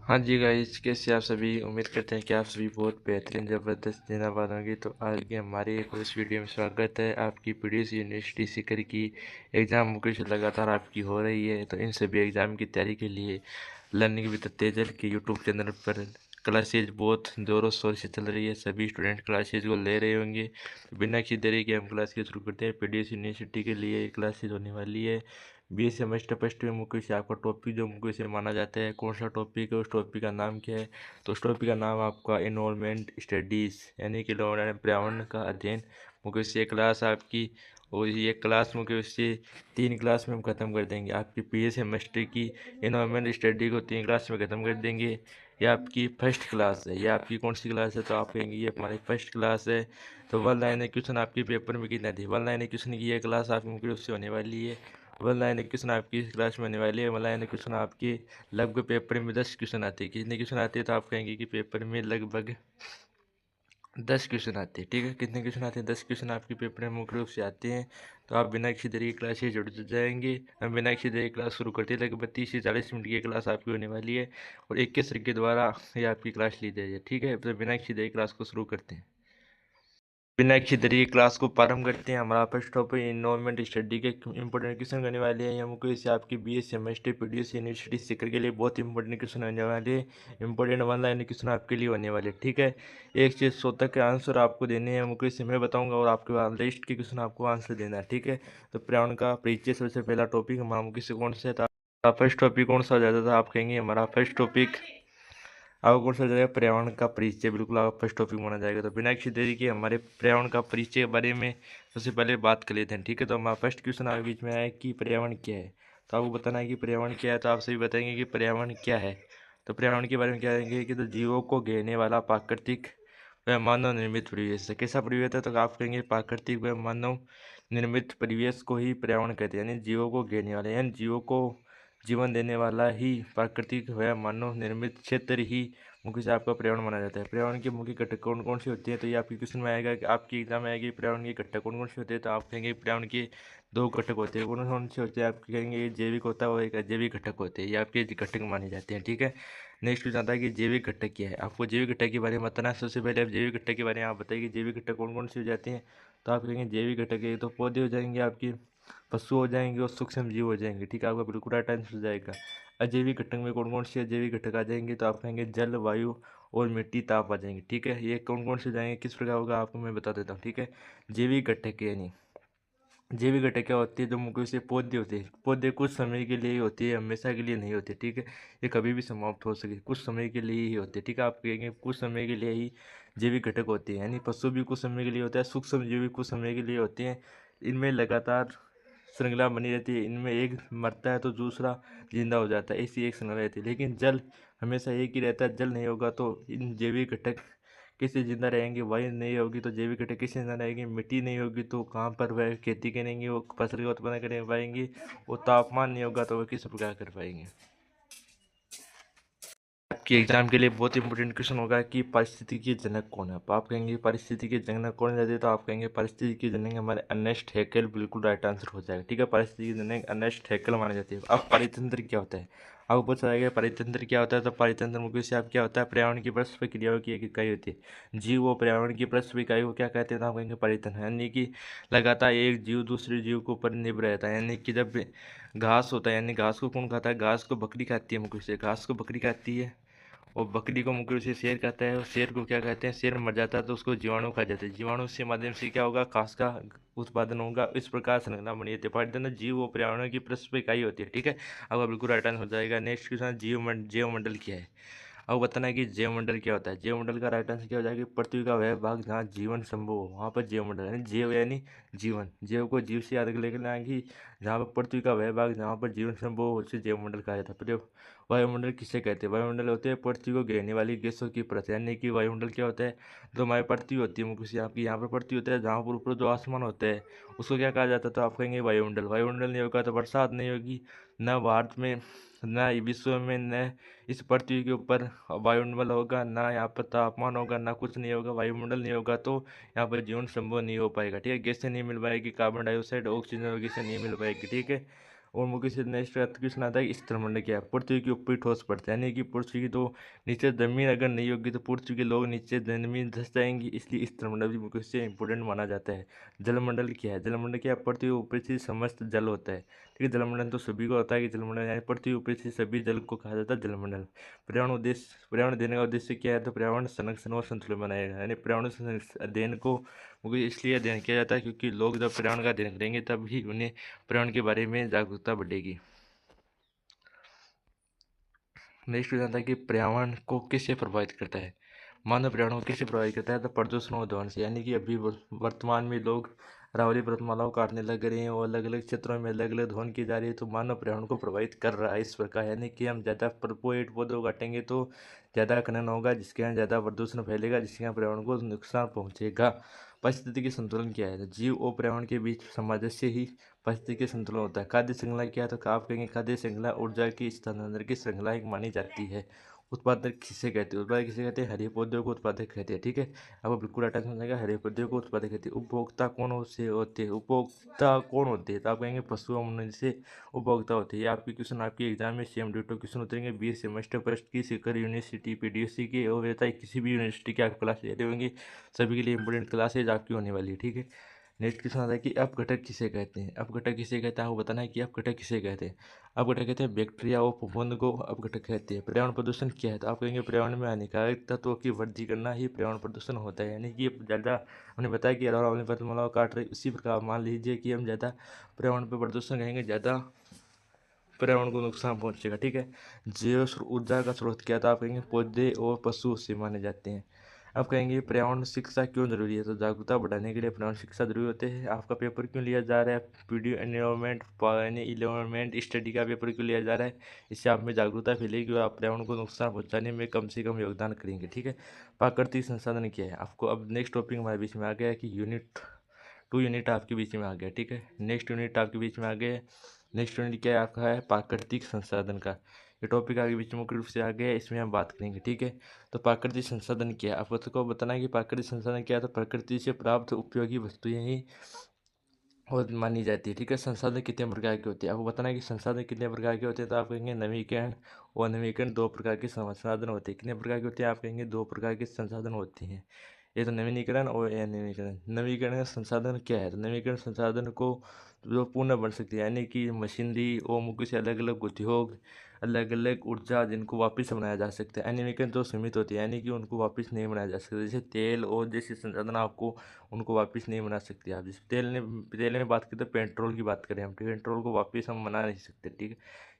हाँ जी गाइस, कैसे आप सभी। उम्मीद करते हैं कि आप सभी बहुत बेहतरीन ज़बरदस्त जिंदाबाद होंगे। तो आज के हमारे इस वीडियो में स्वागत है। आपकी पीडीएस यूनिवर्सिटी सीकर की एग्ज़ाम मुख्य लगातार आपकी हो रही है। तो इन सभी एग्ज़ाम की तैयारी के लिए लर्निंग विद तेजल के यूट्यूब चैनल पर क्लासेज बहुत ज़ोरों शोर से चल रही है। सभी स्टूडेंट क्लासेज को ले रहे होंगे। तो बिना किसी देरी के हम क्लास शुरू करते हैं। पीडीएस यूनिवर्सिटी के लिए क्लासेज होने वाली है। बी एस सेमेस्टर फर्स्ट में मुख्य से आपका टॉपिक जो मुख्य से माना जाता है, कौन सा टॉपिक है, उस टॉपिक का नाम क्या है। तो उस टॉपिक का नाम आपका एनवायरमेंट स्टडीज़ यानी कि पर्यावरण का अध्ययन मुख्य से क्लास आपकी। और ये क्लास मुख्य से 3 क्लास में हम ख़त्म कर देंगे। आपकी पी एस सेमेस्टर की एनवायरमेंट स्टडी को 3 क्लास में ख़त्म कर देंगे। ये आपकी फर्स्ट क्लास है। ये आपकी कौन सी क्लास है, तो आप कहेंगे ये हमारी फर्स्ट क्लास है। तो वन लाइन क्वेश्चन आपके पेपर में कितना थी, वन लाइन क्वेश्चन की ये क्लास आपकी मुख्य रूप से होने वाली है। वन लाइन क्वेश्चन आपकी इस क्लास में होने वाली है। वन लाइन क्वेश्चन आपके लगभग पेपर में 10 क्वेश्चन आते हैं। कितने क्वेश्चन आते हैं, तो आप कहेंगे कि पेपर में लगभग 10 क्वेश्चन आते हैं। ठीक है, कितने क्वेश्चन आते हैं, 10 क्वेश्चन आपके पेपर में मुख्य रूप से आते हैं। तो आप बिना किसी देरी की क्लास से जुड़ जाएंगे। हम बिना किसी देरी की क्लास शुरू करते हैं। लगभग 30 से 40 मिनट की क्लास आपकी होने वाली है और एक के सर के द्वारा ये आपकी क्लास ली जाएगी। ठीक है, तो बिना किसी देरी क्लास को शुरू करते हैं। बिना किसी तरीके क्लास को प्रारंभ करते हैं। हमारा फर्स्ट टॉपिक इन्वायरमेंट स्टडी के इंपॉर्टेंट क्वेश्चन करने वाले हैं। हम को इससे आपकी B S semester PDS university Sikar के लिए बहुत इंपॉर्टेंट क्वेश्चन होने वाले हैं। इंपॉर्टेंट वन लाइन क्वेश्चन आपके लिए होने वाले। ठीक है, एक से 100 तक के आंसर आपको देने हैं। हमको इससे मैं बताऊंगा और आपके लिस्ट के क्वेश्चन आपको आंसर देना है। ठीक है, तो पर्यावरण का परिचय सबसे पहला टॉपिक हमारा किसी कौन सा था, फर्स्ट टॉपिक कौन सा हो जाता था, आप कहेंगे हमारा फर्स्ट टॉपिक आपको कौन सा जाएगा, पर्यावरण का परिचय। बिल्कुल आपका फर्स्ट टॉपिक माना जाएगा। तो बिना किसी देरी के हमारे पर्यावरण का परिचय के बारे में सबसे पहले बात कर लेते हैं। ठीक है, तो हमारा फर्स्ट क्वेश्चन आपके बीच में आया कि पर्यावरण क्या है। तो आपको बताना है कि पर्यावरण क्या है। तो आप सभी बताएंगे कि पर्यावरण क्या है। तो पर्यावरण के बारे में क्या कहेंगे कि तो जीवों को घेरने वाला प्राकृतिक वह मानव निर्मित परिवेश है। कैसा परिवेश है, तो आप कहेंगे प्राकृतिक व मानव निर्मित परिवेश को ही पर्यावरण कहते हैं। यानी जीवों को घेरने वाला, यानी जीवों को जीवन देने वाला ही प्राकृतिक व मानव निर्मित क्षेत्र ही मुख्य से आपका पर्यावरण माना जाता है। पर्यावरण के मुख्य घटक कौन कौन से होते हैं, तो ये आपके क्वेश्चन में आएगा कि आपकी एग्जाम में आएगी पर्यावरण के घटक कौन कौन से होते हैं। तो आप कहेंगे पर्यावरण के 2 घटक होते हैं। कौन कौन से होते हैं, आप कहेंगे ये जैविक होता है और एक अजैविक घटक होते हैं। ये आपके घटक माने जाते हैं। ठीक है, नेक्स्ट क्वेश्चन आता है कि जैविक घटक क्या है। आपको जैविक घटक के बारे में बताना है। सबसे पहले आप जैविक घटक के बारे में आप बताइए जैविक घटक कौन कौन से हो जाते हैं। तो आप कहेंगे जैविक घटक है तो पौधे हो जाएंगे, आपके पशु हो जाएंगे और सूक्ष्म जीव हो जाएंगे। ठीक है, आपका बिल्कुल राइट आंसर हो जाएगा। अजैविक घटक में कौन कौन से अजैविक घटक आ जाएंगे, तो आप कहेंगे जल, वायु और मिट्टी, ताप आ जाएंगे। ठीक है, ये कौन कौन से जाएंगे, किस प्रकार होगा आपको मैं बता देता हूँ। ठीक है, जैविक घटक यानी जैविक घटक क्या होती है, जो मुख्य से पौधे होते हैं। पौधे कुछ समय के लिए ही होती है, हमेशा के लिए नहीं होते। ठीक है, ये कभी भी समाप्त हो सके, कुछ समय के लिए ही होते हैं। ठीक है, आप कहेंगे कुछ समय के लिए ही जैविक घटक होते हैं। यानी पशु भी कुछ समय के लिए होता है, सूक्ष्म जीव भी कुछ समय के लिए होते हैं। इनमें लगातार श्रृंखला बनी रहती है। इनमें एक मरता है तो दूसरा जिंदा हो जाता है, ऐसी एक श्रृंखला रहती है। लेकिन जल हमेशा एक ही रहता है। जल नहीं होगा तो इन जैविक घटक कैसे जिंदा रहेंगे। वायु नहीं होगी तो जैविक घटक कैसे जिंदा रहेंगे। मिट्टी नहीं होगी तो कहाँ पर वह खेती करेंगे, वो फसल का उत्पादन कर पाएंगे। और तापमान नहीं होगा तो वह किस प्रकार कर पाएंगे। आपके एग्जाम के लिए बहुत इंपॉर्टेंट क्वेश्चन होगा कि परिस्थिति के जनक कौन है। तो आप कहेंगे परिस्थिति के जनक कौन रहते हैं, तो आप कहेंगे परिस्थिति के जनक हमारे अर्नेस्ट हैकेल। बिल्कुल राइट आंसर हो जाएगा। ठीक है, परिस्थिति के जनक अर्नेस्ट हैकेल माने जाते हैं। अब परितंत्र क्या होता है, आपको पूछा जाएगा परितंत्र क्या होता है। तो परितंत्र मुख्य से आप क्या होता है, पर्यावरण की परस्पर क्रियाओं की एक इकाई होती है। जीव वो पर्यावरण की परस्पर इकाई को क्या कहते हैं, तो आप कहेंगे परितंत्र। यानी कि लगातार एक जीव दूसरे जीव के ऊपर निर्भर रहता है। यानी कि जब घास होता है, यानी घास को कौन खाता है, घास को बकरी खाती है। मुख्य से घास को बकरी खाती है और बकरी को मुख्य रूप से शेर कहता है। और शेर को क्या कहते हैं, शेर मर जाता है तो उसको जीवाणु खा जाते हैं। जीवाणु के माध्यम से क्या होगा, घास का उत्पादन होगा। इस प्रकार संरचना बनी रहती है। पर्यावरण जीव और पर्यावरण की परस्पर इकाई होती है। ठीक है, आपका बिल्कुल राइट आंसर हो जाएगा। नेक्स्ट क्वेश्चन जैव मंडल क्या है। अब बताना है कि जैवमंडल क्या होता है। जैवमंडल का राइट आंसर क्या हो जाएगा, पृथ्वी का वह भाग जहाँ जीवन संभव हो वहाँ पर जैवमंडल। यानी जैव यानी जीवन, जैव को जीव से याद लेकर कि जहाँ पर पृथ्वी का वह भाग जहाँ पर जीवन संभव हो उसे जैवमंडल कहा जाता है। वायुमंडल किसे कहते हैं, वायुमंडल होते हैं पृथ्वी को घेरने वाली गैसों की परत। यानी कि वायुमंडल क्या होता है, जो हमारी पृथ्वी होती है मुख्य से आपकी यहाँ पर पृथ्वी होता है, जहाँ पर ऊपर जो आसमान होता है उसको क्या कहा जाता है, तो आप कहेंगे वायुमंडल। वायुमंडल नहीं होगा तो बरसात नहीं होगी, न भारत में न विश्व में, न इस पृथ्वी के ऊपर वायुमंडल होगा, ना यहाँ पर तापमान होगा, ना कुछ नहीं होगा। वायुमंडल नहीं होगा तो यहाँ पर जीवन संभव नहीं हो पाएगा। ठीक है, गैसें नहीं मिल पाएगी, कार्बन डाइऑक्साइड ऑक्सीजन वगैरह से नहीं मिल पाएगी। ठीक है, और मुख्य से नेक्स्ट क्वेश्चन आता है कि स्थलमंडल क्या है। पृथ्वी के ऊपर ठोस पड़ता है, यानी कि पृथ्वी की तो नीचे जमीन अगर नहीं होगी तो पृथ्वी के लोग नीचे जमीन धंस जाएंगी, इसलिए स्थलमंडल भी मुख्य से इंपॉर्टेंट माना जाता है। जलमंडल क्या है। जलमंडल क्या है, पृथ्वी ऊपर से समस्त जल होता है, ठीक है। जलमंडल तो सभी को होता है कि जलमंडल यानी पृथ्वी ऊपर से सभी जल को कहा जाता है जलमंडल। पर्यावरण देने का उद्देश्य क्या है, तो पर्यावरण संरक्षण और संतुलन बनाएगा, यानी पर्यावरण अध्ययन को मुझे इसलिए अध्ययन किया जाता है क्योंकि लोग जब पर्यावरण का अध्ययन करेंगे तब ही उन्हें पर्यावरण के बारे में जागरूकता बढ़ेगी। नेक्स्ट क्वेश्चन आता है कि पर्यावरण को किससे प्रभावित करता है। मानव पर्यावरण को किससे प्रभावित करता है, तो प्रदूषण और ध्वंस से, यानी कि अभी वर्तमान में लोग अरावली पर्वतमालाओं को काटने लग रहे हैं और अलग अलग क्षेत्रों में अलग अलग ध्वन की जा रही है, तो मानव पर्यावरण को प्रभावित कर रहा है इस प्रकार, यानी कि हम ज़्यादा पेड़ पौधों को काटेंगे तो ज़्यादा खनन होगा, जिसके कारण ज़्यादा प्रदूषण फैलेगा, जिसके कारण पर्यावरण को नुकसान पहुँचेगा। पारिस्थितिकी संतुलन क्या है, तो जीव और पर्यावरण के बीच सामंजस्य ही पारिस्थितिकी संतुलन होता है। खाद्य श्रृंखला क्या है, तो आप कहेंगे खाद्य श्रृंखला ऊर्जा की स्थानांतरण की श्रृंखला एक मानी जाती है। उत्पादक किसे कहते हैं, उत्पादक किसे कहते हैं, हरे पौधों को उत्पादक कहते हैं, ठीक है। आपको बिल्कुल अटेंशन जाएगा, हरे पौधों को उत्पादक कहते हैं। उपभोक्ता कौन से होते हैं, उपभोक्ता कौन होते हैं, तो आप कहेंगे पशु और मनुष्य से उपभोक्ता होते हैं। ये आपके क्वेश्चन आपके एग्जाम में सेम डिटो क्वेश्चन उतरेंगे 20 सेमेस्टर फर्स्ट की शिखर यूनिवर्सिटी पीडीएससी के और वैसा किसी भी यूनिवर्सिटी की आप क्लास ले रहे होंगे, सभी के लिए इंपॉर्टेंट क्लासेज आपकी होने वाली है, ठीक है। नेक्स्ट क्वेश्चन आता है कि अपघटक किसे कहते हैं। अपघटक किसे कहते हैं, आपको बताना है कि अपघटक किसे कहते हैं। अपघटक कहते हैं बैक्टीरिया और फफूंद को अपघटक कहते हैं। पर्यावरण प्रदूषण क्या है, तो आप कहेंगे पर्यावरण में हानिकारक तत्वों की वृद्धि करना ही पर्यावरण प्रदूषण होता है, यानी कि ज़्यादा हमने बताया कि अरावली पर्वतमाला काट रही, उसी प्रकार मान लीजिए कि हम ज़्यादा पर्यावरण पर प्रदूषण कहेंगे, ज़्यादा पर्यावरण को नुकसान पहुंचेगा, ठीक है। जैव ऊर्जा का स्रोत क्या था, आप कहेंगे पौधे और पशु से माने जाते हैं। आप कहेंगे पर्यावरण शिक्षा क्यों जरूरी है, तो जागरूकता बढ़ाने के लिए पर्यावरण शिक्षा जरूरी होते हैं। आपका पेपर क्यों लिया जा रहा है, वीडियो एनवायरमेंट स्टडी का पेपर क्यों लिया जा रहा है, इससे आप में जागरूकता फैलेगी और आप पर्यावरण को नुकसान पहुंचाने में कम से कम योगदान करेंगे, ठीक है। प्राकृतिक संसाधन क्या है, आपको अब नेक्स्ट टॉपिक हमारे बीच में आ गया है कि यूनिट आपके बीच में आ गया, ठीक है। नेक्स्ट यूनिट आपके बीच में आ गया है। नेक्स्ट यूनिट क्या है आपका, है प्राकृतिक संसाधन का। ये टॉपिक आगे बीच में मुख्य रूप से आ गया है, इसमें हम बात करेंगे, ठीक है। तो प्राकृतिक संसाधन क्या है, आपको तो बताना है कि प्राकृतिक संसाधन क्या है, तो प्रकृति से प्राप्त उपयोगी वस्तुएं ही और मानी जाती है, ठीक है। संसाधन कितने प्रकार के होते हैं, आपको बताना है कि संसाधन कितने प्रकार के होते हैं, तो आप कहेंगे नवीकरण और नवीकरण दो प्रकार के संसाधन होते हैं। कितने प्रकार के होते हैं, आप कहेंगे दो प्रकार के संसाधन होते हैं, ये तो नवीनीकरण और नवीकरण। नवीकरण संसाधन क्या है, तो नवीकरण संसाधन को जो पुनः बन सकती है, यानी कि मशीनरी और मुख्य से अलग अलग उद्योग, अलग अलग ऊर्जा जिनको वापस बनाया जा सकता है। अनियमित तो सीमित होती है, यानी कि उनको वापस नहीं बनाया जा सकता, जैसे तेल और जैसे संसाधन आपको उनको वापस नहीं बना सकते आप। जैसे तेल में बात करें तो पेट्रोल की बात करें हम, पेट्रोल को वापस हम बना नहीं सकते, ठीक है।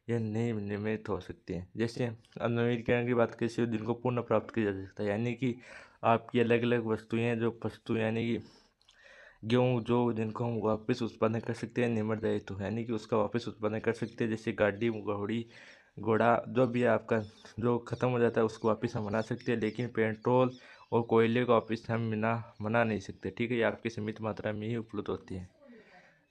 ये नहीं निर्मित हो सकते हैं। जैसे नवीकरण की बात करें जिनको पुनः प्राप्त किया जा सकता है, यानी कि आपकी अलग अलग वस्तुएं जो वस्तु यानी कि गेहूँ जो जिनको हम वापस उत्पादन कर सकते हैं निमर जाए तो, यानी कि उसका वापस उत्पादन कर सकते हैं, जैसे गाड़ी घोड़ी घोड़ा जो भी है आपका जो ख़त्म हो जाता है उसको वापस हम बना सकते हैं, लेकिन पेट्रोल और कोयले को वापस हम बना नहीं सकते, ठीक है। ये आपकी सीमित मात्रा में ही उपलब्ध होती है।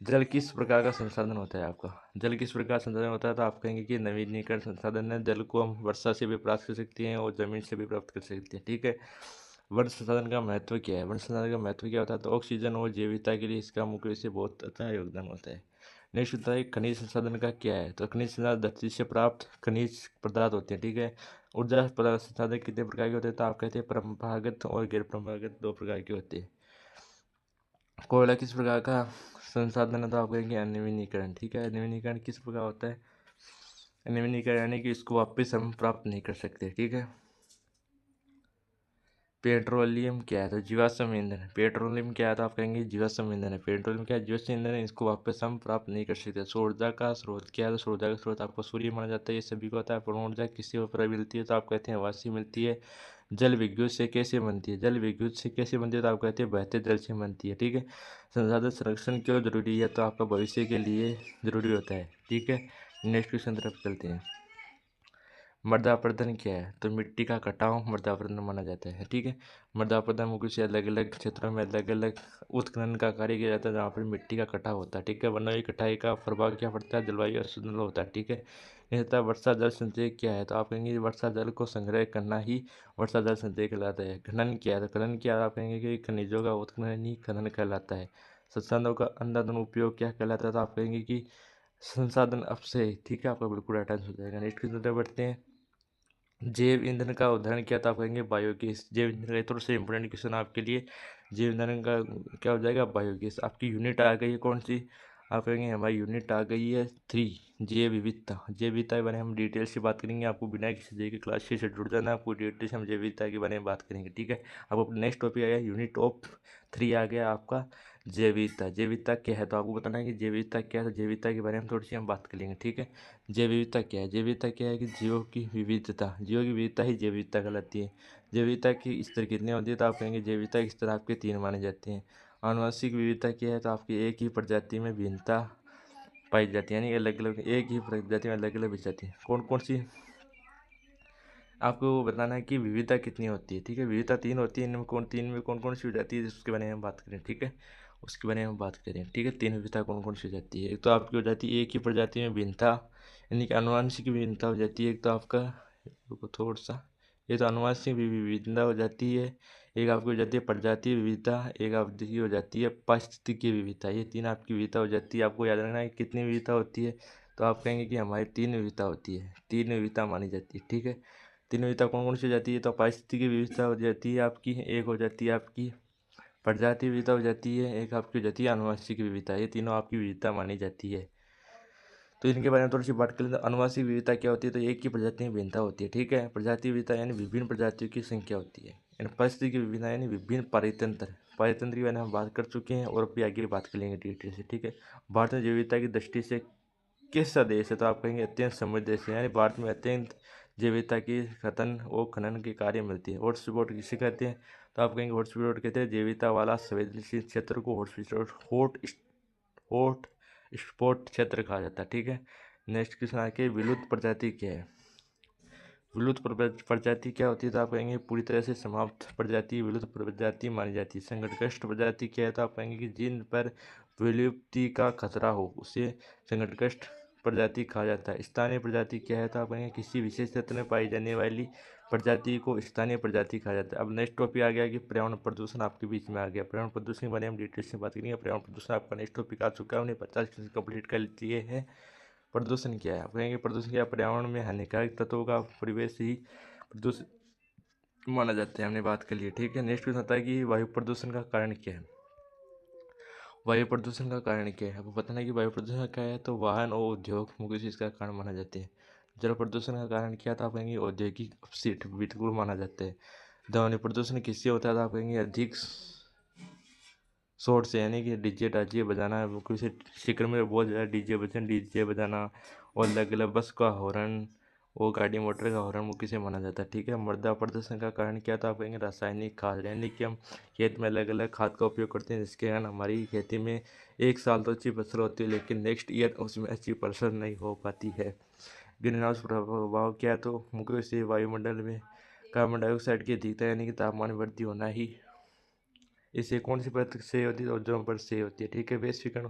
जल किस प्रकार का संसाधन होता है, आपका जल किस प्रकार का संसाधन होता है, तो आप कहेंगे कि नवीनीकरण संसाधन है। जल को हम वर्षा से भी प्राप्त कर सकते हैं और ज़मीन से भी प्राप्त कर सकते हैं, ठीक है। वन संसाधन का महत्व क्या है, वन संसाधन का महत्व क्या होता है, तो ऑक्सीजन और जैविकता के लिए इसका मुख्य रूप से बहुत अच्छा योगदान होता है। नेक्स्ट होता है खनिज संसाधन का क्या है, तो खनिज संसाधन धरती से प्राप्त खनिज पदार्थ होते हैं, ठीक है। ऊर्जा पदार्थ संसाधन कितने प्रकार के होते हैं, तो आप कहते हैं परंपरागत और गैर परंपरागत दो प्रकार के होते हैं। कोयला किस प्रकार का संसाधन है, तो आप कहेंगे अनवीनीकरण, ठीक है। अनवीनीकरण किस प्रकार होता है, अनवीनीकरण यानी कि इसको वापस हम प्राप्त नहीं कर सकते, ठीक है। पेट्रोलियम क्या है, तो जीवाश्म ईंधन है। पेट्रोलियम क्या है, तो आप कहेंगे जीवाश्म ईंधन है। पेट्रोलियम क्या है, जीवाश्म ईंधन है, इसको वापस हम प्राप्त नहीं कर सकते। सौर ऊर्जा का स्रोत क्या है, तो सौर ऊर्जा का स्रोत आपको सूर्य माना जाता है, ये सभी को होता है। पूर्ण ऊर्जा किसी ऊपर मिलती है, तो आप कहते हैं हवा से मिलती है। जल विद्युत से कैसे बनती है, जल विद्युत से कैसे बनती है, तो आप कहते हैं बहते जल से बनती है, ठीक है। संसाधन संरक्षण क्यों जरूरी है, तो आपका भविष्य के लिए जरूरी होता है, ठीक है। नेक्स्ट क्वेश्चन तरफ चलते हैं। मृदा अपरदन क्या है, तो मिट्टी का कटाव मृदा अपरदन माना जाता है, ठीक है। मृदा अपरदन मुख्य से अलग अलग क्षेत्रों में अलग अलग उत्खनन का कार्य किया जाता है जहाँ पर मिट्टी का कटाव होता है, ठीक है। वनों की कटाई का प्रभाव क्या पड़ता है, जलवायु असंतुलन होता है, ठीक है। ये होता है वर्षा जल संचय क्या है, तो आप कहेंगे वर्षा जल को संग्रह करना ही वर्षा जल संचय कहलाता है। खनन क्या है, तो खनन क्या है, आप कहेंगे कि खनिजों का उत्खनन ही खनन कहलाता है। संसाधनों का अंधाधुंध उपयोग क्या कहलाता है, तो आप कहेंगे कि संसाधन अपव्यय, ठीक है, आपका बिल्कुल राइट आंसर हो जाएगा। नेक्स्ट क्वेश्चन बढ़ते हैं। जैव ईंधन का उदाहरण क्या था, आप कहेंगे बायोगैस। जैव ईंधन का थोड़ा सा इंपॉर्टेंट क्वेश्चन आपके लिए। जैव ईंधन का क्या हो जाएगा, बायोगैस। आपकी यूनिट आ गई है कौन सी, आप कहेंगे हमारी यूनिट आ गई है 3, जैव विविधता। जैव विविधता के बारे में हम डिटेल से बात करेंगे, आपको बिना किसी जगह क्लास से जुड़ जाना, आपको डिटेल से हम जैव विविधता के बारे में बात करेंगे, ठीक है। अब अपना नेक्स्ट टॉपिक आया यूनिट ऑफ 3 आ गया आपका जैव विविधता। जैव विविधता क्या है, तो आपको बताना है कि जैव विविधता क्या है। तो जैव विविधता के बारे में थोड़ी सी हम बात करेंगे, ठीक है। जैव विविधता क्या है, जैव विविधता क्या है कि जीवों की विविधता, जीवों की विविधता ही जैव विविधता कहलाती है। जैव विविधता की स्तर कितने होती है, तो आप कहेंगे जैव विविधता के स्तर आपके 3 माने जाते हैं। आनुवंशिक विविधता क्या है, तो आपकी एक ही प्रजाति में भिन्नता पाई जाती है, यानी अलग अलग एक ही प्रजाति में अलग अलग प्रजाति। कौन कौन सी आपको बताना है कि विविधता कितनी होती है, ठीक है। विविधता 3 होती है, इनमें कौन कौन सी हो जाती है, उसके बारे में हम बात करें, ठीक है। उसके बारे में हम बात करें, ठीक है। 3 विविधता कौन कौन सी हो जाती है। एक तो आपकी हो जाती है एक ही प्रजाति में भिन्नता, यानी कि आनुवंशिक विभिन्नता हो जाती है। एक तो आपका, रुको थोड़ा सा, ये तो आनुवंशिक विविधता हो जाती है। एक आपकी हो जाती है प्रजातीय विविधता, एक आपकी हो जाती है पारिस्थितिकी विविधता। ये 3 आपकी विविधता हो जाती है। आपको याद रखना है कितनी विविधता होती है, तो आप कहेंगे कि हमारी 3 विविधता होती है, 3 विविधता मानी जाती है, ठीक है। 3 विविधता कौन कौन सी हो जाती है, तो पारिस्थितिकी विविधता हो जाती है आपकी, एक हो जाती है आपकी प्रजाति विविधता हो जाती है, एक आपकी हो जाती है आनुवंशिक विविधता। ये तीनों आपकी विविधता मानी जाती है। तो इनके बारे में थोड़ी सी बात करें तो आनुवंशिक विविधता क्या होती है, तो एक ही प्रजाति में भिन्नता होती है, ठीक है। प्रजाति विविधता यानी विभिन्न प्रजातियों की संख्या होती है। यानी पारिस्थितिकी विविधता यानी विभिन्न पारितंत्र, पारितंत्र के बारे में हम बात कर चुके हैं और भी आगे बात कर लेंगे डिटेल से, ठीक है। भारत में जैव विविधता की दृष्टि से कैसा देश है, तो आप कहेंगे अत्यंत समृद्ध देश है। यानी भारत में अत्यंत जैव विविधता की खतन और खनन के कार्य मिलती है। हॉटस्पॉट किसे कहते हैं, तो आप कहेंगे हॉटस्पॉट कहते हैं जैव विविधता वाला संवेदनशील क्षेत्र को हॉट स्पॉट क्षेत्र कहा जाता है, ठीक है। नेक्स्ट क्वेश्चन आके विलुप्त प्रजाति क्या है। विलुप्त प्रजाति क्या होती है, तो आप कहेंगे पूरी तरह से समाप्त प्रजाति विलुप्त प्रजाति मानी जाती है। संकटग्रस्त प्रजाति क्या है, तो आप कहेंगे कि जिन पर विलुप्ति का खतरा हो उसे संकटग्रस्त प्रजाति कहा जाता है। स्थानीय प्रजाति क्या है, तो आप कहेंगे किसी विशेष क्षेत्र में पाई जाने वाली प्रजाति को स्थानीय प्रजाति कहा जाता है। अब नेक्स्ट टॉपिक आ गया कि पर्यावरण प्रदूषण आपके बीच में आ गया। पर्यावरण प्रदूषण के बारे में हम डिटेल से बात करेंगे। पर्यावरण प्रदूषण आपका नेक्स्ट टॉपिक आ चुका है, उन्हें 50% कंप्लीट कर लिए है। प्रदूषण क्या है, आप कहेंगे प्रदूषण क्या, पर्यावरण में हानिकारक तत्वों का परिवेश ही प्रदूषण माना जाता है, हमने बात कर ली, ठीक है। नेक्स्ट क्वेश्चन आता है कि वायु प्रदूषण का कारण क्या है। वायु प्रदूषण का कारण क्या है, आपको बताना है कि वायु प्रदूषण क्या है, तो वाहन और उद्योग मुख्य चीज़ का कारण माना जाते हैं। जल प्रदूषण का कारण क्या था, आप कहेंगे औद्योगिक अपशिष्ट बिल्कुल माना जाता है। ध्वनि प्रदूषण किससे होता है, तो आप कहेंगे अधिक शोर से, यानी कि डीजे डाजे बजाना, किसी स्पीकर में बहुत ज़्यादा डीजे बजाना, और अलग अलग बस का हॉर्न और गाड़ी मोटर का हॉर्न मुख्य से माना जाता है, ठीक है। मृदा प्रदूषण का कारण क्या था, आप कहेंगे रासायनिक खाद, यानी कि हम खेत में अलग अलग खाद का उपयोग करते हैं, जिसके कारण हमारी खेती में एक साल तो अच्छी फसल होती है, लेकिन नेक्स्ट ईयर उसमें अच्छी फसल नहीं हो पाती है। ग्रीन हाउस प्रभाव क्या है, तो मुख्य से वायुमंडल में कार्बन डाइऑक्साइड की अधिकता, यानी कि तापमान वृद्धि होना ही इससे कौन सी परत से होती है, ओजोन परत से होती है, ठीक है। वैश्वीकरण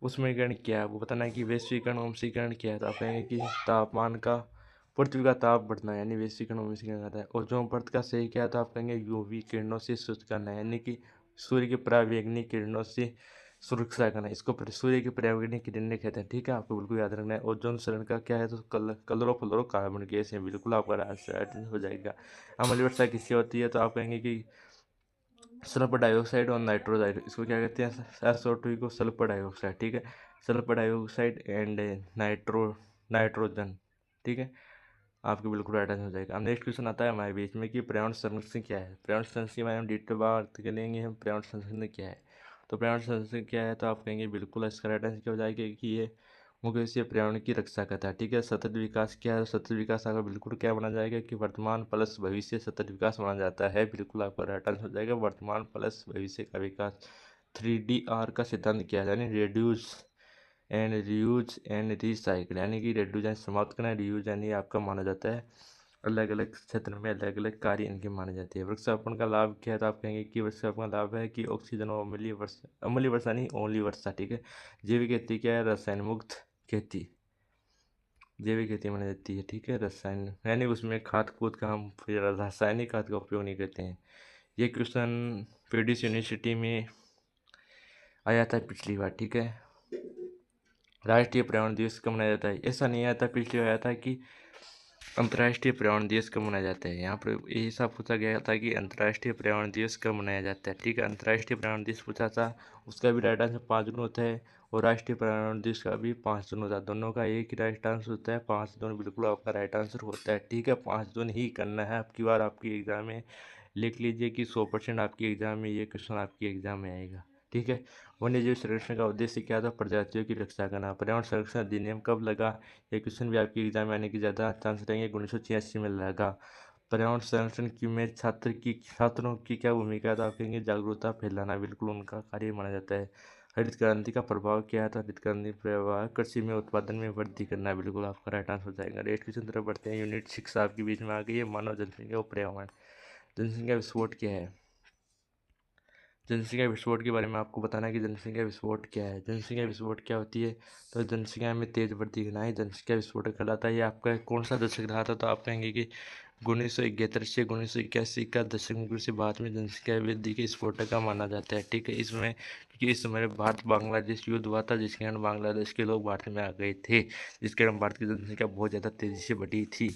उष्मीकरण क्या है, आपको बताना है कि वैश्वीकरण उष्मीकरण क्या है, तो आप कहेंगे कि तापमान का पृथ्वी का ताप बढ़ना, यानी वैश्वीकरण उष्मीकरण कहता है। ओजोन परत का सही क्या है, तो आप कहेंगे यूवी किरणों से सुरक्षा करना, यानी कि सूर्य के पराबैंगनी किरणों से सुरक्षा करना, इसको सूर्य की पराबैंगनी किरणें कहते हैं, ठीक है। आपको बिल्कुल याद रखना है। ओजोन क्षरण का क्या है, तो क्लोरोफ्लोरोकार्बन गैस है, बिल्कुल आपका आंसर हो जाएगा। अम्लीय वर्षा किससे होती है, तो आप कहेंगे कि सल्फर डाइऑक्साइड और नाइट्रोजाइड, इसको क्या कहते हैं, SO2 को सल्फर डाइऑक्साइड, ठीक है। सल्फर डाइऑक्साइड एंड नाइट्रोजन, ठीक है। आपके बिल्कुल राइट आंसर हो जाएगा। अब नेक्स्ट क्वेश्चन आता है हमारे बीच में कि पर्यावरण संरक्षण क्या है। पर्यावरण संरक्षण के बारे में डिटेल बात करेंगे हम। पर्यावरण संरक्षण क्या है, तो पर्यावरण संरक्षण क्या है, तो आप कहेंगे बिल्कुल इसका राइट आंसर क्या हो जाएगा कि ये मुख्य रूप से पर्यावरण की रक्षा करता है, ठीक है। सतत विकास क्या है, सतत विकास आपका बिल्कुल क्या माना जाएगा कि वर्तमान प्लस भविष्य सतत विकास माना जाता है, बिल्कुल आपका राइट आंसर हो जाएगा वर्तमान प्लस भविष्य का विकास। 3DR का सिद्धांत क्या है, यानी reduce and reuse and recycle, यानी कि रिड्यूज यानी समाप्त करना, रीयूज यानी आपका माना जाता है अलग अलग क्षेत्र में अलग अलग कार्य इनके माने जाते हैं। वृक्षारोपण का लाभ क्या है, तो आप कहेंगे कि वृक्षारोपण का लाभ है कि ऑक्सीजन और अम्लीय वर्षा नहीं ओनली वर्षा, ठीक है। जैविक खेती क्या है, रसायन मुक्त खेती, जैविक खेती मानी जाती है, ठीक है। रसायन यानी उसमें खाद कूद का हम फिर रासायनिक खाद का उपयोग नहीं करते हैं। ये क्वेश्चन पीडीएस यूनिवर्सिटी में आया था पिछली बार, ठीक है। राष्ट्रीय पर्यावरण दिवस कब मनाया जाता है? ऐसा नहीं आया था, पिछले आया था कि अंतर्राष्ट्रीय पर्यावरण दिवस कब मनाया जाता है। यहाँ पर यही सब पूछा गया था कि अंतर्राष्ट्रीय पर्यावरण दिवस कब मनाया जाता है। ठीक है, अंतर्राष्ट्रीय पर्यावरण दिवस पूछा था, उसका भी राइट आंसर 5 जून होता है और राष्ट्रीय पर्यावरण दिवस का भी 5 जून होता है। दोनों का एक ही राइट आंसर होता है, 5 जून बिल्कुल आपका राइट आंसर होता है। ठीक है, 5 जून ही करना है आपकी बार। आपकी एग्जाम में लिख लीजिए कि 100% आपकी एग्जाम में ये क्वेश्चन आपकी एग्जाम में आएगा। ठीक है, वन्य जीव संरक्षण का उद्देश्य क्या था? प्रजातियों की रक्षा करना। पर्यावरण संरक्षण अधिनियम कब लगा? ये क्वेश्चन भी आपकी एग्जाम में आने की ज़्यादा चांस रहेंगे। 1986 में लगा। पर्यावरण संरक्षण की में छात्रों की क्या भूमिका है? तो आप कहेंगे जागरूकता फैलाना, बिल्कुल उनका कार्य माना जाता है। हरित क्रांति का प्रभाव क्या है? तो हरित क्रांति प्रभाव कृषि में उत्पादन में वृद्धि करना, बिल्कुल आपका राइट आंसर हो जाएगा। रेट क्वेश्चन तरफ बढ़ते हैं। यूनिट 6 आपके बीच में आ गई है, मानव जनसंख्या और पर्यावरण। जनसंख्या विस्फोट क्या है? जनसंख्या विस्फोट के बारे में आपको बताना है कि जनसंख्या विस्फोट क्या है। जनसंख्या विस्फोट क्या होती है? तो जनसंख्या में तेज वृद्धि करना ही जनसंख्या विस्फोट कहलाता है। ये आपका कौन सा दशक रहा था? तो आप कहेंगे कि 1971 से 1981 का दशक में से बाद में जनसंख्या वृद्धि के स्फोटक का माना जाता है। ठीक है, इसमें क्योंकि इस समय भारत बांग्लादेश युद्ध हुआ था, जिसके कारण बांग्लादेश के लोग भारत में आ गए थे, जिसके कारण भारत की जनसंख्या बहुत ज़्यादा तेज़ी से बढ़ी थी।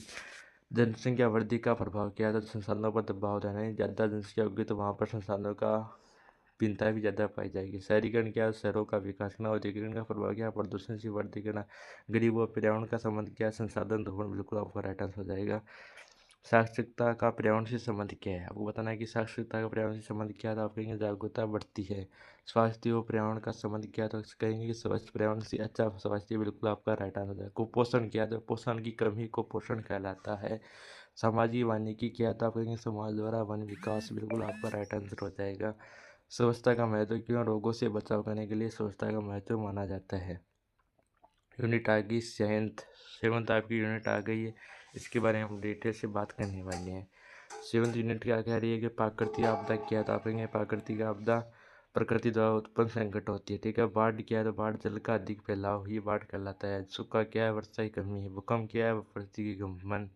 जनसंख्या वृद्धि का प्रभाव क्या है? तो संसाधनों पर दबाव रहना है। ज़्यादा जनसंख्या होगी तो वहाँ पर संसाधनों का भिन्नता भी ज़्यादा पाई जाएगी। शहरीकरण क्या? शहरों का विकास करना। औद्योगिकरण का प्रभाव क्या? प्रदूषण से वृद्धि करना। गरीबों और पर्यावरण का संबंध क्या? संसाधन दोहन, बिल्कुल आपका राइट आंसर हो जाएगा। साक्षरता का पर्यावरण से संबंध क्या है? आपको बताना है कि साक्षरता का पर्यावरण से संबंध क्या था। आप कहेंगे जागरूकता बढ़ती है। स्वास्थ्य और पर्यावरण का संबंध क्या? तो कहेंगे कि स्वस्थ पर्यावरण से अच्छा स्वास्थ्य, बिल्कुल आपका राइट आंसर है। कुपोषण क्या? तो पोषण की कमी कुपोषण कहलाता है। सामाजिक वानिकी क्या था? आप कहेंगे समाज द्वारा वन विकास, बिल्कुल आपका राइट आंसर हो जाएगा। स्वच्छता का महत्व क्यों? रोगों से बचाव करने के लिए स्वच्छता का महत्व माना जाता है। यूनिट आ गई सेवंथ आपकी यूनिट आ गई है, इसके बारे में हम डिटेल से बात करने वाले हैं। सेवंथ यूनिट क्या कह रही है कि प्राकृतिक आपदा क्या था? आप कहेंगे प्राकृतिक आपदा प्रकृति द्वारा उत्पन्न संकट होती है। ठीक है, बाढ़ क्या है? तो बाढ़ जल का अधिक फैलाव ही बाढ़ कहलाता है। सूखा क्या है? वर्षा की कमी है। भूकंप क्या है? पृथ्वी की कंपन।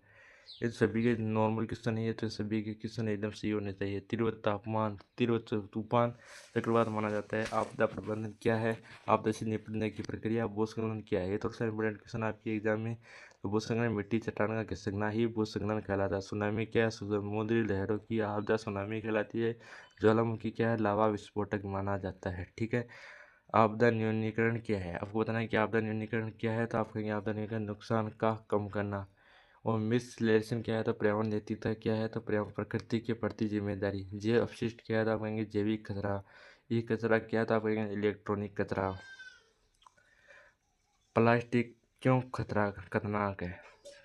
ये सभी के नॉर्मल क्वेश्चन है, ये तो सभी के क्वेश्चन एकदम सही होने चाहिए। तीव्र तापमान, तीव्र तूफान चक्रवात माना जाता है। आपदा प्रबंधन क्या है? आपदा से निपटने की प्रक्रिया। भूस्खलन क्या है? ये थोड़ा सा इंपोर्टेंट क्वेश्चन आपके एग्जाम में। तो भूस्खलन मिट्टी चट्टान का खिसकना ही भूस्खलन कहलाता है। सुनामी क्या है? समुद्री लहरों की आपदा सुनामी कहलाती है। ज्वालामुखी क्या है? लावा विस्फोटक माना जाता है। ठीक है, आपदा न्यूनीकरण क्या है? आपको बताना है कि आपदा न्यूनीकरण क्या है। तो आप कहेंगे आपदा न्यूनीकरण नुकसान का कम करना। और मिसलेशन क्या है? तो पर्यावरण नैतिकता क्या है? तो पर्यावरण प्रकृति के प्रति जिम्मेदारी। जैव अपशिष्ट क्या है? तो आप कहेंगे जैविक कचरा। ये कचरा क्या है? तो आप कहेंगे इलेक्ट्रॉनिक कचरा। प्लास्टिक क्यों खतरा खतरनाक है?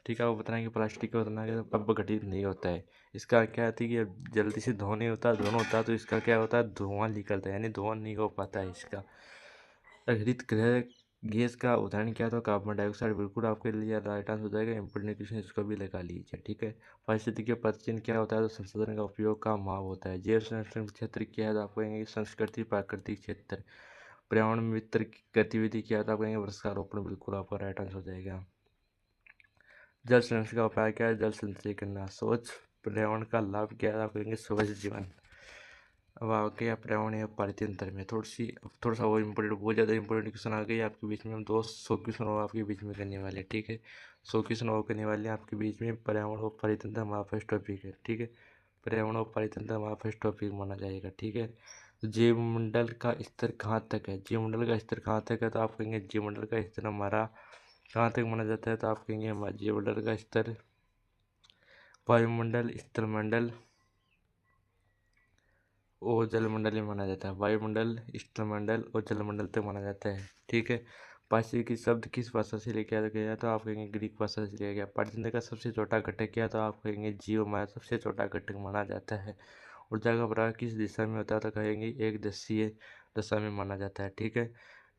ठीक है, वो बताएं कि प्लास्टिक क्यों खतरनाक है? तो अपघटित नहीं होता है। इसका क्या है कि अब जल्दी से धुआं नहीं होता, धुआं होता है तो इसका क्या होता है? धुआं निकलता है, यानी धुआं नहीं हो पाता है इसका। हरित गृह गैस का उदाहरण क्या था? कार्बन डाइऑक्साइड, बिल्कुल आपके लिए राइट आंसर हो जाएगा। इंपोर्टेंट क्वेश्चन, इसको भी लगा लीजिए। ठीक है, पारिस्थितिकी पदचिन्ह क्या होता है? तो संसाधन का उपयोग का माप होता है। जैव संरक्षण क्षेत्र क्या है? तो आप कहेंगे संस्कृति प्राकृतिक क्षेत्र। पर्यावरण मित्र की गतिविधि क्या है? तो आप कहेंगे वृक्षारोपण, बिल्कुल आपका राइट आंसर हो जाएगा। जल संरक्षण का उपाय क्या है? जल संचय करना। स्वच्छ पर्यावरण का लाभ क्या है? आप कहेंगे स्वच्छ जीवन। अब आ गया पर्यावरण या पारितंत्र में थोड़ा सा वो इम्पोर्टेंट, बहुत ज़्यादा इंपॉर्टेंट क्वेश्चन आ गई आपके बीच में। हम 200 क्वेश्चन और आपके बीच में करने वाले हैं। ठीक है, 100 क्वेश्चन और करने वाले हैं आपके बीच में। पर्यावरण और पारितंत्र हमारा फर्स्ट टॉपिक है। ठीक है, पर्यावरण और पारितंत्र हमारा फर्स्ट टॉपिक माना जाएगा। ठीक है, तो जीवमंडल का स्तर कहाँ तक है? जीवमंडल का स्तर कहाँ तक है? तो आप कहेंगे जीवमंडल का स्तर हमारा कहाँ तक माना जाता है? तो आप कहेंगे हमारा जीवमंडल का स्तर वायुमंडल, स्थलमंडल और जलमंडल में माना जाता है। वायुमंडल, स्थलमंडल और जलमंडल तक माना जाता है। ठीक है, पारिस्थितिकी शब्द किस भाषा से लेके गया? तो आप कहेंगे ग्रीक भाषा से लिया गया। पारितंत्र का सबसे छोटा घटक क्या? तो आप कहेंगे जीव हमारा सबसे छोटा घटक माना जाता है। ऊर्जा का प्रवाह किस दिशा में होता है? तो कहेंगे एक दिशाीय दशा में माना जाता है। ठीक है,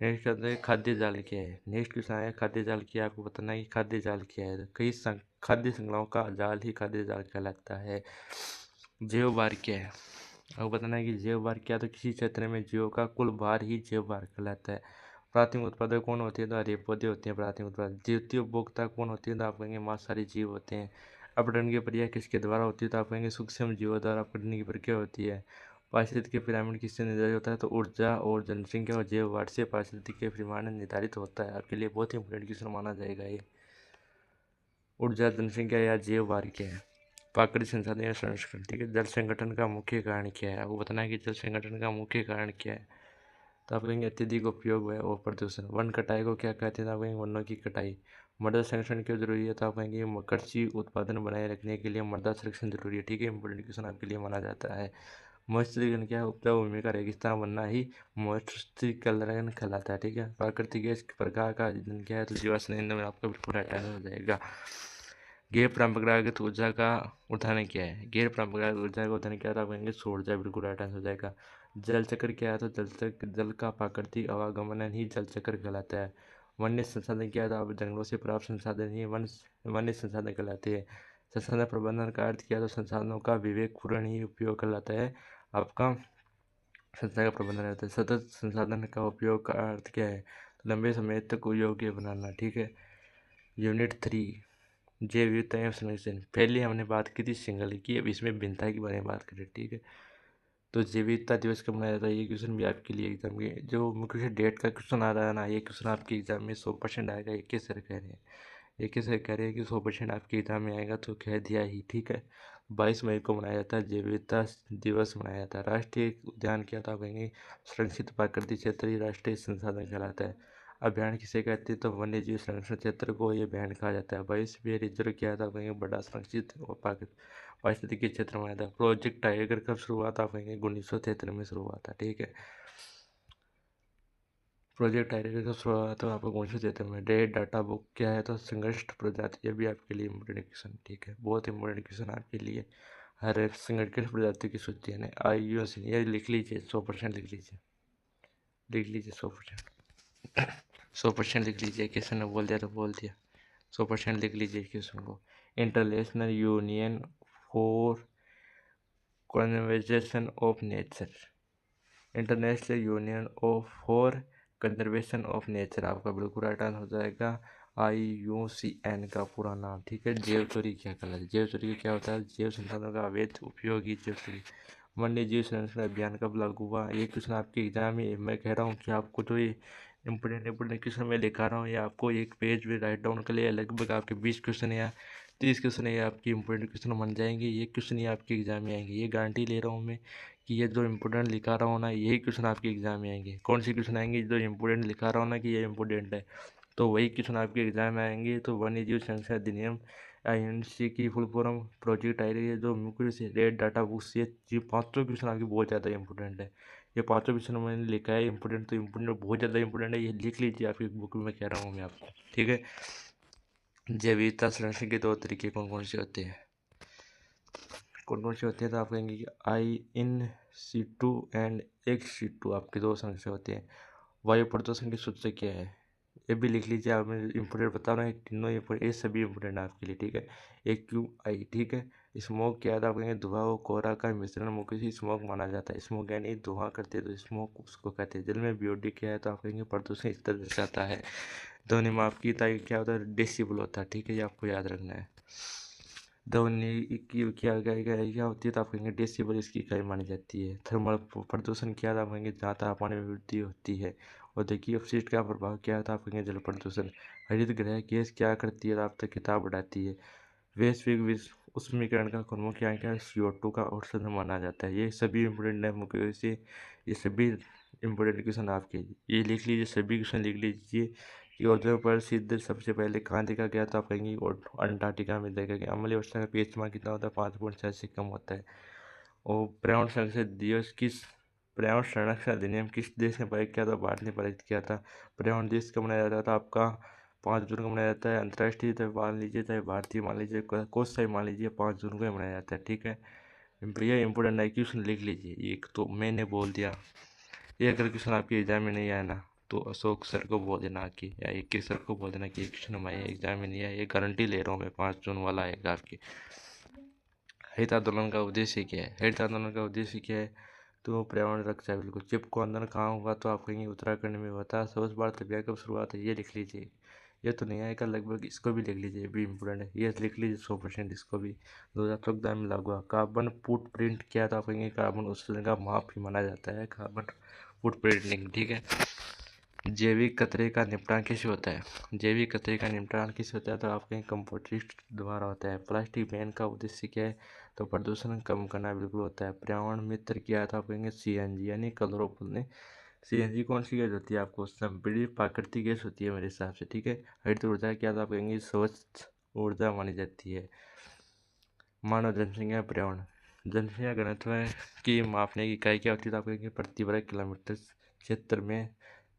नेक्स्ट कहते हैं खाद्य जाल क्या है? नेक्स्ट क्वेश्चन आया खाद्य जाल क्या है? आपको बताना है कि खाद्य जाल क्या है। कई खाद्य श्रृंखलाओं का जाल ही खाद्य जाल कहलाता है। जैव भार क्या है? आपको बताना है कि जैव भार क्या? तो किसी क्षेत्र में जीवों का कुल भार ही जैव भार कहलाता है। प्राथमिक उत्पादक कौन होते हैं? तो हरे पौधे होते हैं प्राथमिक उत्पादक। द्वितीय उपभोक्ता कौन होते हैं? तो आप कहेंगे मांसाहारी जीव होते हैं। अपघटन की प्रक्रिया किसके द्वारा होती है? तो आप कहेंगे सूक्ष्म जीवों द्वारा अपघटन की प्रक्रिया होती है। पारिस्थितिकी पिरामिड किससे निर्धारित होता है? तो ऊर्जा और जनसंख्या और जैव वाट से पारिस्थितिकी पिरामिड निर्धारित होता है। आपके लिए बहुत ही इंपॉर्टेंट क्वेश्चन माना जाएगा ये। ऊर्जा, जनसंख्या या जैव वाट क्या है? प्राकृतिक संसाधन या संरक्षण। ठीक है। जल संगठन का मुख्य कारण क्या है? आपको बताना है कि जल संगठन का मुख्य कारण क्या है। तो आप कहेंगे अत्यधिक उपयोग है और प्रदूषण। वन कटाई को क्या कहते हैं? तो आप कहेंगे वनों की कटाई। मृदा संरक्षण क्यों जरूरी है? तो आप कहेंगे कृषि उत्पादन बनाए रखने के लिए मृदा संरक्षण जरूरी है। ठीक है। इंपोर्टेंट क्वेश्चन आपके लिए माना जाता है। मत्स्यकरण क्या है? उपजाऊ भूमि का रेगिस्तान बनना ही मत्स्यकरण कहलाता है। ठीक है। प्राकृतिक गैस प्रकार का ईंधन क्या है? तो जीवाश्म ईंधन में आपका बिल्कुल राइट आंसर हो जाएगा। गैर परंपरागत ऊर्जा का उदाहरण क्या है? गैर परंपरागत ऊर्जा का उदाहरण क्या था? आप कहेंगे सौर ऊर्जा, बिल्कुल राइट आंसर हो जाएगा। जल चक्र क्या है? तो जल का प्राकृतिक आवागमन ही जल चक्र कहलाता है। वन्य संसाधन क्या था? जंगलों से प्राप्त संसाधन ही वन्य संसाधन कहलाते हैं। संसाधन प्रबंधन का अर्थ क्या है? तो संसाधनों का विवेकपूर्ण ही उपयोग कहलाता है। आपका संसाधन का प्रबंधन रहता है। सतत संसाधन का उपयोग का अर्थ क्या है? तो लंबे समय तक योग्य बनाना। ठीक है। यूनिट 3 जैव विविधता एवं संरक्षण। पहले हमने बात की थी सिंगल की, अब इसमें भिन्नता के बारे में बात करें। ठीक है। तो जैव विविधता दिवस कब मनाया जाता है? ये क्वेश्चन भी आपके लिए एग्जाम के जो मुख्य डेट का क्वेश्चन आ रहा है ना, ये क्वेश्चन आपके एग्जाम में 100% आएगा। एक सर कह रहे हैं, कह रहे हैं कि 100% आपके एग्जाम में आएगा, तो कह दिया ही। ठीक है। 22 मई को मनाया जाता है जैव विविधता दिवस मनाया जाता है। राष्ट्रीय उद्यान क्या था? कहेंगे संरक्षित प्राकृतिक क्षेत्र ही राष्ट्रीय संसाधन कहलाता है। अभ्यारण्य किसे कहते हैं? तो वन्य जीव संरक्षण क्षेत्र को ये अभ्यारण्य कहा जाता है। बायोस्फीयर रिजर्व क्या था? कहेंगे बड़ा संरक्षित और पारिस्थितिकी क्षेत्र माना था। प्रोजेक्ट टाइगर कब शुरू हुआ था? कहेंगे 1973 में शुरू हुआ था। ठीक है। प्रोजेक्ट टाइगर कब शुरू हुआ था? आपको 1973 में। डेट डाटा बुक क्या है? तो संघर्ष प्रजाति। ये भी आपके लिए इम्पोर्टेंट क्वेश्चन। ठीक है। बहुत इंपॉर्टेंट क्वेश्चन आपके लिए। हर एक संगठित प्रजाति की सूची है। IUCN ये लिख लीजिए, 100% लिख लीजिए, 100%, 100% लिख लीजिए। किसी ने बोल दिया तो बोल दिया, 100% लिख लीजिए क्वेश्चन को। International union for conservation of nature. International union for conservation of nature आपका बिल्कुल राइट आंसर हो जाएगा। IUCN का पूरा नाम। ठीक है। जैव चोरी क्या कहलाता है? जैव चोरी क्या होता है? जैव संसाधनों का अवैध उपयोग ही जैव चोरी। वन्य जीव संरक्षण अभियान कब लागू हुआ? ये क्वेश्चन आपके एग्जाम में, मैं कह रहा हूँ कि आपको जो ये इंपोर्टेंट क्वेश्चन मैं दिखा रहा हूँ, ये आपको एक पेज में राइट डाउन कर लिया। लगभग आपके 20 क्वेश्चन या 30 क्वेश्चन ये आपकी इंपोर्टेंट क्वेश्चन बन जाएंगे। ये क्वेश्चन ही आपके एग्जाम में आएंगे, ये गारंटी ले रहा हूँ मैं कि ये जो इंपोर्टेंट लिखा रहा हूँ ना, यही क्वेश्चन आपके एग्जाम में आएंगे। कौन से क्वेश्चन आएंगे? जो इंपोर्टेंट लिखा रहा हूँ ना कि ये इंपोर्टेंट है, तो वही क्वेश्चन आपके एग्जाम में आएंगे। तो वन्य जीव संरक्षण अधिनियम INC की फुल फॉर्म प्रोजेक्ट आई रही है, जो मुख्य से रेड डाटा बुक से ये 500 क्वेश्चन आपके बहुत ज़्यादा इंपॉर्टेंट है। ये 500 क्वेश्चन मैंने लिखा है इंपॉर्टेंट, तो इंपॉर्टेंट बहुत ज़्यादा इंपॉर्टेंट है। ये लिख लीजिए आपकी बुक में, कह रहा हूँ मैं आपको। ठीक है। जैव विविधता संरक्षण के 2 तरीके कौन कौन से होते हैं? कौन कौन से होते हैं? तो आप कहेंगे कि IN-situ एंड ex-situ आपके 2 संरक्षण होते हैं। वायु प्रदूषण की सूचक क्या है? ये भी लिख लीजिए। आप, मैं इंपोर्टेंट बता रहा हूँ, तीनों ये सभी इंपोर्टेंट है आपके लिए। ठीक है। AQI। ठीक है। स्मोक क्या था? आप कहेंगे धुआं और कोहरा का मिश्रण मुख्य से स्मोक माना जाता है। स्मोक यानी धुआं करते हैं तो स्मोक उसको कहते हैं। जल में BOD क्या है? तो आप कहेंगे प्रदूषण स्तर दर्शाता है। ध्वनि माप की इकाई क्या होता है? डेसिबल होता है। ठीक है। ये आपको याद रखना है। ध्वनि की क्या होती है? तो आप कहेंगे डेसिबल इसकी इकाई मानी जाती है। थर्मल प्रदूषण क्या था? आप कहेंगे जहाँ तापमान में वृद्धि होती है। और देखिए अपशिष्ट का प्रभाव क्या था? आप कहेंगे जल प्रदूषण। हरित गृह गैस क्या करती है? आप तक किताब बढ़ाती है। वैश्विक उष्मीकरण का प्रमुख क्या है? CO2 का औसत माना जाता है। ये सभी इम्पोर्टेंट है मुख्य से, ये सभी इम्पोर्टेंट क्वेश्चन आपके, ये लिख लीजिए, सभी क्वेश्चन लिख लीजिए। कि ओजोन पर सिद्ध सबसे पहले कहाँ देखा गया? तो आप कहेंगे अंटार्कटिका में देखा गया। अम्लीय अवस्था का pH कितना होता है? 5.6 से कम होता है। और पर्यावरण संरक्षण अधिनियम किस देश ने पारित किया था? भारत ने पारित किया था। पर्यावरण दिवस कब मनाया जाता था? आपका 5 जून को मनाया जाता है। अंतर्राष्ट्रीय चाहे मान लीजिए, चाहे भारतीय मान लीजिए, कोस मान लीजिए, 5 जून को ही मनाया जाता है। ठीक है। भैया इंपोर्टेंट है, क्वेश्चन लिख लीजिए। एक तो मैंने बोल दिया, ये अगर क्वेश्चन आपके एग्जाम में नहीं आया ना, तो अशोक सर को बोल देना कि, या 21 सर को बोल देना कि क्वेश्चन हमारे एग्जाम में नहीं आया। ये गारंटी ले रहा हूँ मैं, 5 जून वाला आएगा आपकी। हरित आंदोलन का उद्देश्य क्या है? हरित आंदोलन का उद्देश्य क्या है? तो पर्यावरण रक्षा। बिल्कुल। चिपको आंदोलन कहाँ हुआ? तो आप कहेंगे उत्तराखंड में हुआ था। स्वच्छ भारत अभियान कब शुरुआत है? ये लिख लीजिए ये तो नहीं आएगा, लगभग इसको भी लिख लीजिए, ये भी इम्पोर्टेंट है, ये लिख लीजिए 100% इसको भी। 2014 में लागू हुआ। कार्बन फुटप्रिंट क्या था, आप कहेंगे कार्बन उत्सर्जन का माप ही माना जाता है कार्बन फुटप्रिंटिंग, ठीक है। जैविक कचरे का निपटान कैसे होता है, जैविक कचरे का निपटान कैसे होता है, तो आप कहें कंपोस्टिंग द्वारा होता है। प्लास्टिक बैन का उद्देश्य क्या है, तो प्रदूषण कम करना बिल्कुल होता है। पर्यावरण मित्र क्या था, आप कहेंगे CNG यानी क्लोरोफुल ने। CNG कौन सी गैस होती है, आपको बड़ी प्राकृतिक गैस होती है मेरे हिसाब से, ठीक है। हरित ऊर्जा क्या था, आप कहेंगे स्वच्छ ऊर्जा मानी जाती है। मानव जनसंख्या पर्यावरण, जनसंख्या घनत्व की मापने की इकाई क्या होती है, तो आप कहेंगे प्रति वर्ग किलोमीटर क्षेत्र में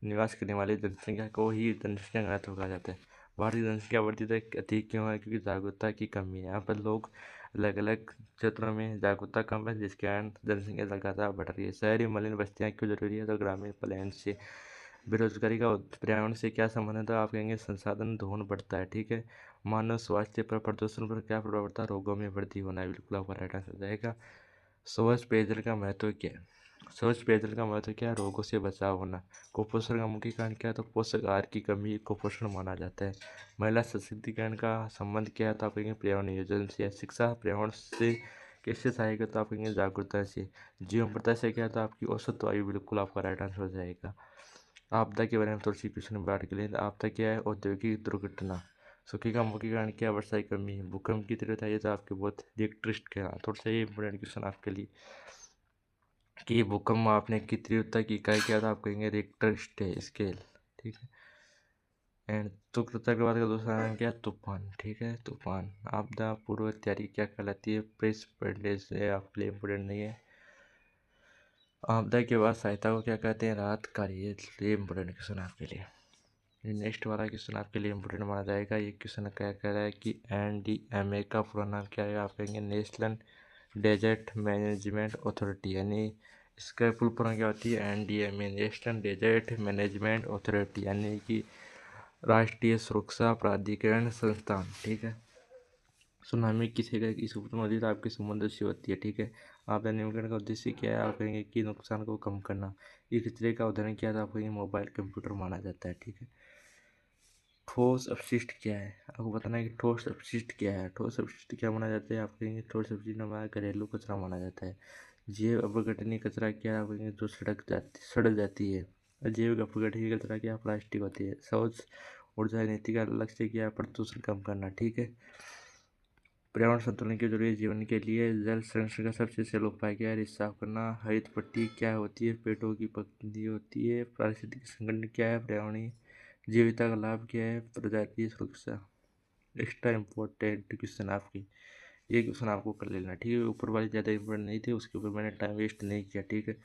निवास करने वाली जनसंख्या को ही जनसंख्या घनत्व कहा जाता है। भारतीय जनसंख्या बढ़ती दर अधिक क्यों है, क्योंकि जागरूकता की कमी है। यहाँ पर लोग अलग अलग क्षेत्रों में जागरूकता कम है, जिसके कारण जनसंख्या लगातार बढ़ रही है। शहरी मलिन बस्तियाँ क्यों जरूरी है, तो ग्रामीण पलायन से। बेरोजगारी का पर्यावरण से क्या संबंध है, तो आप कहेंगे संसाधन दोहन बढ़ता है, ठीक है। मानव स्वास्थ्य पर प्रदूषण पर क्या प्रभाव पड़ता है, रोगों में वृद्धि होना है, बिल्कुल आपका राइट आंसर जाएगा। स्वच्छ पेयजल का महत्व क्या है, स्वच्छ पेयजल का महत्व क्या है, रोगों से बचाव होना। कुपोषण का मुख्य कारण क्या है, तो पोषक आहार की कमी कुपोषण माना जाता है। महिला सशक्तिकरण का संबंध क्या है, तो आप कहेंगे पर्यावरण नियोजन से। शिक्षा पर्यावरण से कैसे सहायक है, तो आप कहेंगे जागरूकता से। जीवन प्रत्याशा से क्या है, तो आपकी औसत आयु, बिल्कुल आपका राइट आंसर हो जाएगा। आपदा के बारे में थोड़ी सी क्वेश्चन बांट के लिए, आपदा क्या है, औद्योगिक दुर्घटना। सूखे का मुख्य कारण क्या है, वर्षा की कमी। भूकंप की तीव्रता ये तो आपके बहुत रिक्टरिस्ट के, थोड़ा सा ये इंपॉर्टेंट क्वेश्चन आपके लिए कि भूकंप मापने की तीव्रता की इकाई क्या था, आप कहेंगे रिक्टर स्केल, ठीक है। एंड तुक्रता के बाद का दूसरा नाम क्या है, तूफान, ठीक है। तूफान आपदा पूर्व तैयारी क्या कहलाती है, प्रेस पेडेस, आपके लिए इम्पोर्टेंट नहीं है। आपदा के बाद सहायता को क्या कहते हैं, राहत कार्य, ये इम्पोर्टेंट क्वेश्चन आपके लिए। नेक्स्ट वाला क्वेश्चन आपके लिए इम्पोर्टेंट माना जाएगा। ये क्वेश्चन क्या कह रहा है कि NDMA का पूरा नाम क्या है, आप कहेंगे नेशनल डेजर्ट मैनेजमेंट अथॉरिटी, यानी इसका फुल फॉर्म क्या होती है, NDMA national disaster management authority, यानी कि राष्ट्रीय सुरक्षा प्राधिकरण संस्थान, ठीक है। सुनामी किसी का की नदी तो आपके समुद्र से होती है, ठीक है। आपदा नियंत्रण का उद्देश्य क्या है, आप कहेंगे कि नुकसान को कम करना। ये कचरे का उदाहरण क्या था, आप कहेंगे मोबाइल कंप्यूटर माना जाता है, ठीक है। ठोस अपशिष्ट क्या है, आपको बताना है कि ठोस अपशिष्ट क्या है। ठोस अपशिष्ट क्या माना जाता है, आप कहेंगे ठोस अपशिष्ट हमारा घरेलू कचरा माना जाता है। जैव अपघटनीय कचरा क्या है, आप कहेंगे जो सड़ जाती है। अजैविक अपघटनीय कचरा क्या, प्लास्टिक होती है। सौर ऊर्जा नीति का लक्ष्य क्या है, प्रदूषण कम करना, ठीक है। पर्यावरण संतुलन की जरूरी जीवन के लिए जल संरक्षण का सबसे सरल उपाय क्या है, रिस साफ करना। हरित पट्टी क्या होती है, पेड़ों की पत्ती होती है। पारिस्थितिक संगठन क्या है, पर्यावरणीय जीविता का लाभ क्या है, प्रजातीय सुरक्षा। एक्स्ट्रा इम्पोर्टेंट क्वेश्चन आपकी, ये क्वेश्चन आपको कर लेना, ठीक है। ऊपर वाली ज़्यादा इम्पोर्टेंट नहीं थी, उसके ऊपर मैंने टाइम वेस्ट नहीं किया, ठीक है।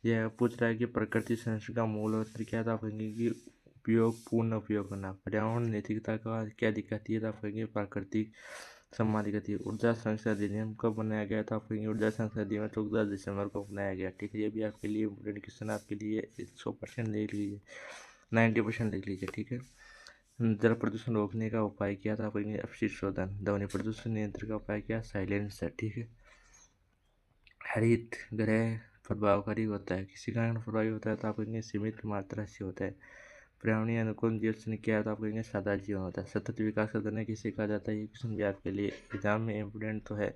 यह पूछ रहा है कि प्रकृति संरक्षण का मूल मंत्र क्या था, आप कहेंगे कि उपयोग पूर्ण उपयोग करना। पर्यावरण नैतिकता का क्या दिखाती है, तो आप कहेंगे प्राकृतिक सम्मान दिखाती है। ऊर्जा संरक्षण अधिनियम कब बनाया गया था, आप कहेंगे ऊर्जा संरक्षण अधिनियम 14 दिसंबर को बनाया गया, ठीक है। ये भी आपके लिए इम्पोर्टेंट क्वेश्चन, आपके लिए 100% लिख लीजिए, 90% लिख लीजिए, ठीक है। जल प्रदूषण रोकने का उपाय क्या था, आप कहेंगे अपशिष्ट शोधन। ध्वनि प्रदूषण नियंत्रण का उपाय क्या, साइलेंसर, ठीक है। हरित गृह प्रभावकारी होता है, किसी कारण प्रभावी होता है, तो आप कहेंगे सीमित मात्रा से होता है। पर्यावरणीय अनुकूल जीवन क्या है, तो आप कहेंगे सादा जीवन होता है। सतत विकास का करना किसे कहा जाता है, ये क्वेश्चन भी आपके लिए एग्जाम में इम्पोर्टेंट तो है।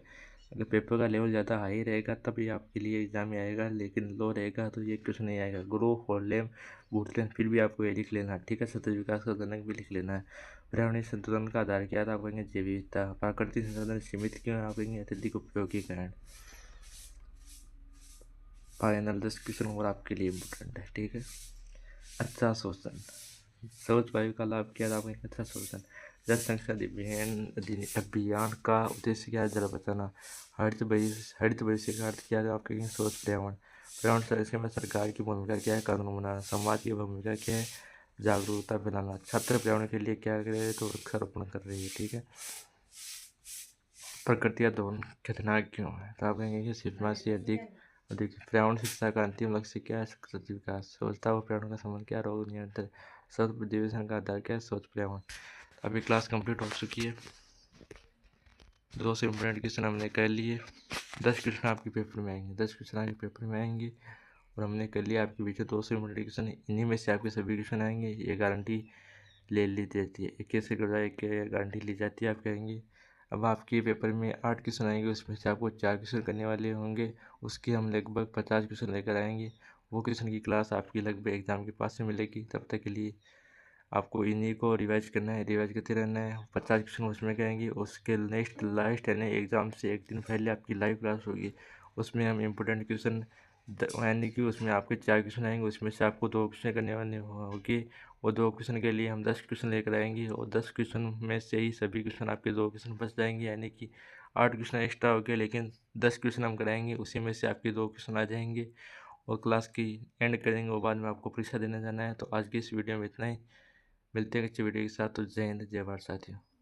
अगर पेपर का लेवल ज़्यादा हाई रहेगा तभी आपके लिए एग्जाम में आएगा, लेकिन लो रहेगा तो ये क्वेश्चन नहीं आएगा। ग्रो होलेम बूटलेन, फिर भी आपको ये लिख लेना है, ठीक है। सतत विकास का जनक भी लिख लेना है। पर्यावरणीय संतुलन का आधार क्या था, आप कहेंगे जैव विविधता। प्राकृतिक संसाधन सीमित क्यों है, आप कहेंगे अत्यधिक उपयोग के कारण। फाइनल 10 क्वेश्चन और आपके लिए इम्पोर्टेंट है, ठीक है। अच्छा शोषण, स्वच्छ वायु का लाभ क्या था, आपका अच्छा शोषण। जल संरक्षण अभियान का उद्देश्य क्या है, जल बचाना। हरित भविष्य का अर्थ क्या है, आप कहेंगे स्वच्छ पर्यावरण। पर्यावरण संरक्षण में सरकार की भूमिका क्या है, कानून बनाना। समाज की भूमिका क्या है, जागरूकता फैलाना। छात्र पर्यावरण के लिए क्या कर रहे हैं, तो वृक्षारोपण कर रही है, ठीक है। प्रकृति का दोहन खतरनाक क्यों है, तो आप कहेंगे कि सीमा से अधिक अधिक। पर्यावरण शिक्षा का अंतिम लक्ष्य क्या है, सतत विकास। स्वच्छता और पर्यावरण का संबंध क्या है, रोग नियंत्रण। स्वच्छ प्रदूषण का आधार क्या है, स्वच्छ पर्यावरण। अभी क्लास कंप्लीट हो चुकी है, 200 इम्पोर्टेंट क्वेश्चन हमने कर लिए। 10 क्वेश्चन आपके पेपर में आएंगे, 10 क्वेश्चन आपके पेपर में आएंगे और हमने कर लिया आपके पीछे 200 इम्पोर्टेंट क्वेश्चन। इन्हीं में से आपके सभी क्वेश्चन आएंगे, ये गारंटी ले ली जाती है। 21 के बजाय 21 गारंटी ली जाती है। आप कहेंगे अब आपके पेपर में 8 क्वेश्चन आएंगे, उसमें से आपको 4 क्वेश्चन करने वाले होंगे, उसके हम लगभग 50 क्वेश्चन लेकर आएंगे। वो क्वेश्चन की क्लास आपकी लगभग एग्ज़ाम के पास में मिलेगी। तब तक के लिए आपको इन्हीं को रिवाइज करना है, रिवाइज करते रहना है। 50 क्वेश्चन उसमें करेंगे। उसके नेक्स्ट लास्ट यानी एग्ज़ाम से एक दिन पहले आपकी लाइव क्लास होगी, उसमें हम इम्पोर्टेंट क्वेश्चन यानी कि उसमें आपके 4 क्वेश्चन आएंगे, उसमें से आपको 2 क्वेश्चन करने वाले होगी। वो 2 क्वेश्चन के लिए हम 10 क्वेश्चन लेकर आएंगे, और 10 क्वेश्चन में से ही सभी क्वेश्चन आपके 2 क्वेश्चन बच जाएंगे, यानी कि 8 क्वेश्चन एक्स्ट्रा हो गए, लेकिन 10 क्वेश्चन हम कराएंगे, उसी में से आपके 2 क्वेश्चन आ जाएंगे और क्लास की एंड करेंगे। और बाद में आपको परीक्षा देने जाना है। तो आज की इस वीडियो में इतना ही। मिलते हैं अच्छी वीडियो के साथ। तो जय हिंद, जय भारत साथियों।